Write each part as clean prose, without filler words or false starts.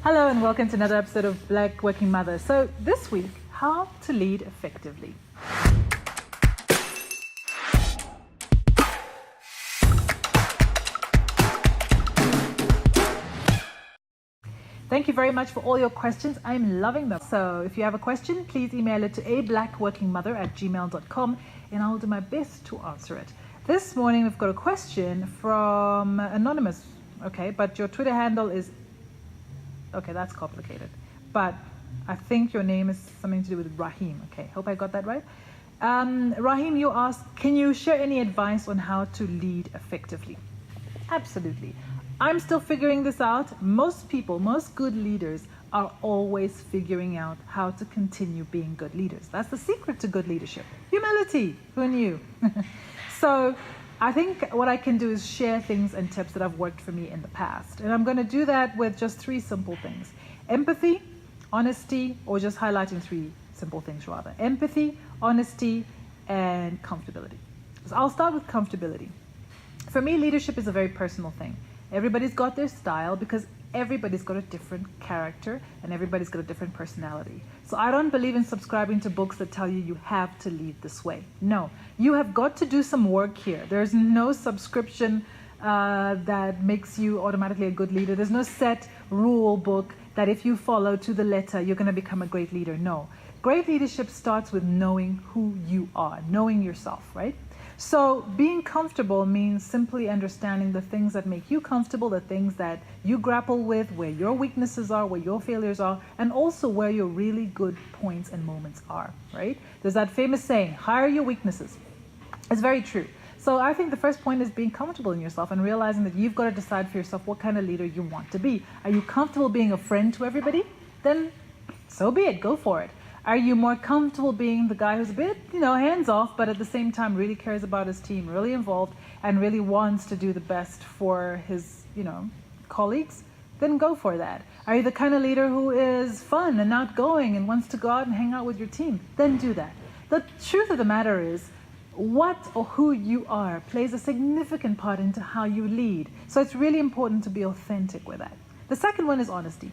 Hello and welcome to another episode of Black Working Mother. So this week, how to lead effectively. Thank you very much for all your questions. I'm loving them. So if you have a question, please email it to ablackworkingmother@gmail.com and I'll do my best to answer it. This morning we've got a question from Anonymous. Okay, but your Twitter handle is... Okay, that's complicated. But I think your name is something to do with Rahim. Okay, hope I got that right. Rahim, you asked, can you share any advice on how to lead effectively? Absolutely. I'm still figuring this out. Most people, most good leaders are always figuring out how to continue being good leaders. That's the secret to good leadership. Humility. Who knew? So I think what I can do is share things and tips that have worked for me in the past. And I'm going to do that with just three simple things. Empathy, honesty, or just highlighting three simple things rather. Empathy, honesty, and comfortability. So I'll start with comfortability. For me, leadership is a very personal thing. Everybody's got their style because everybody's got a different character and everybody's got a different personality. So I don't believe in subscribing to books that tell you you have to lead this way. No, you have got to do some work here. There's no subscription that makes you automatically a good leader. There's no set rule book that if you follow to the letter, you're going to become a great leader. No. Great leadership starts with knowing who you are, knowing yourself, right? So being comfortable means simply understanding the things that make you comfortable, the things that you grapple with, where your weaknesses are, where your failures are, and also where your really good points and moments are, right? There's that famous saying, hire your weaknesses. It's very true. So I think the first point is being comfortable in yourself and realizing that you've got to decide for yourself what kind of leader you want to be. Are you comfortable being a friend to everybody? Then so be it, go for it. Are you more comfortable being the guy who's a bit, hands off, but at the same time really cares about his team, really involved, and really wants to do the best for his, colleagues? Then go for that. Are you the kind of leader who is fun and outgoing and wants to go out and hang out with your team? Then do that. The truth of the matter is, what or who you are plays a significant part into how you lead. So it's really important to be authentic with that. The second one is honesty.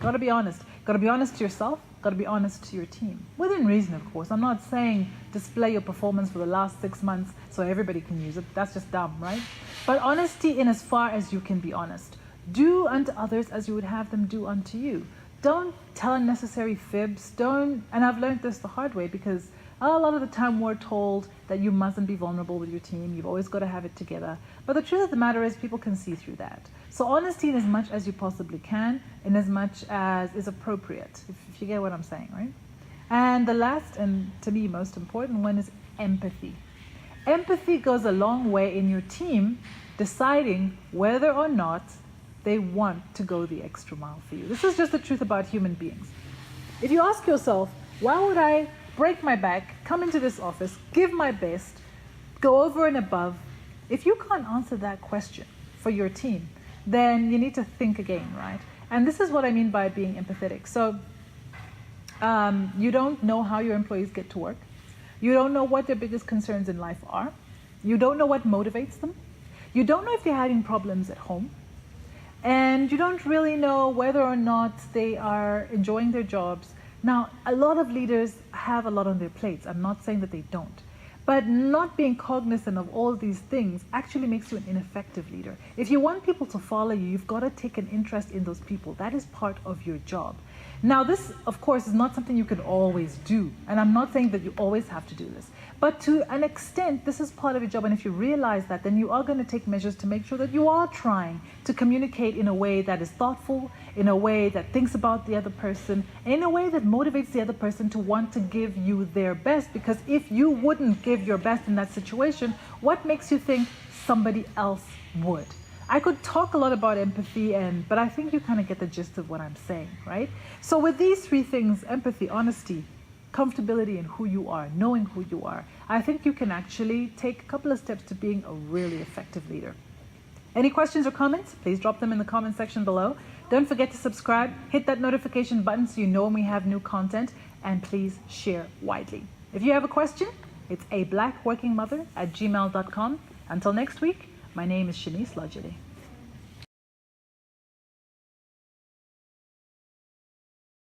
Got to be honest. Got to be honest to yourself. Got to be honest to your team. Within reason, of course. I'm not saying display your performance for the last 6 months so everybody can use it. That's just dumb, right? But honesty in as far as you can be honest. Do unto others as you would have them do unto you. Don't tell unnecessary fibs. And I've learned this the hard way because a lot of the time we're told that you mustn't be vulnerable with your team. You've always got to have it together. But the truth of the matter is people can see through that. So honesty in as much as you possibly can, in as much as is appropriate, if you get what I'm saying, right? And the last, and to me most important one, is empathy. Empathy goes a long way in your team deciding whether or not they want to go the extra mile for you. This is just the truth about human beings. If you ask yourself, why would I break my back, come into this office, give my best, go over and above? If you can't answer that question for your team, then you need to think again, right? And this is what I mean by being empathetic. So you don't know how your employees get to work. You don't know what their biggest concerns in life are. You don't know what motivates them. You don't know if they're having problems at home. And you don't really know whether or not they are enjoying their jobs. Now, a lot of leaders have a lot on their plates. I'm not saying that they don't. But not being cognizant of all these things actually makes you an ineffective leader. If you want people to follow you, you've got to take an interest in those people. That is part of your job. Now, this, of course, is not something you can always do. And I'm not saying that you always have to do this. But to an extent, this is part of your job. And if you realize that, then you are going to take measures to make sure that you are trying to communicate in a way that is thoughtful, in a way that thinks about the other person, in a way that motivates the other person to want to give you their best. Because if you wouldn't give your best in that situation, what makes you think somebody else would? I could talk a lot about empathy, but I think you kind of get the gist of what I'm saying, right? So with these three things, empathy, honesty, comfortability in who you are, knowing who you are, I think you can actually take a couple of steps to being a really effective leader. Any questions or comments? Please drop them in the comment section below. Don't forget to subscribe, hit that notification button so you know when we have new content, and please share widely. If you have a question, it's ablackworkingmother@gmail.com. Until next week, my name is Shanice Lajide.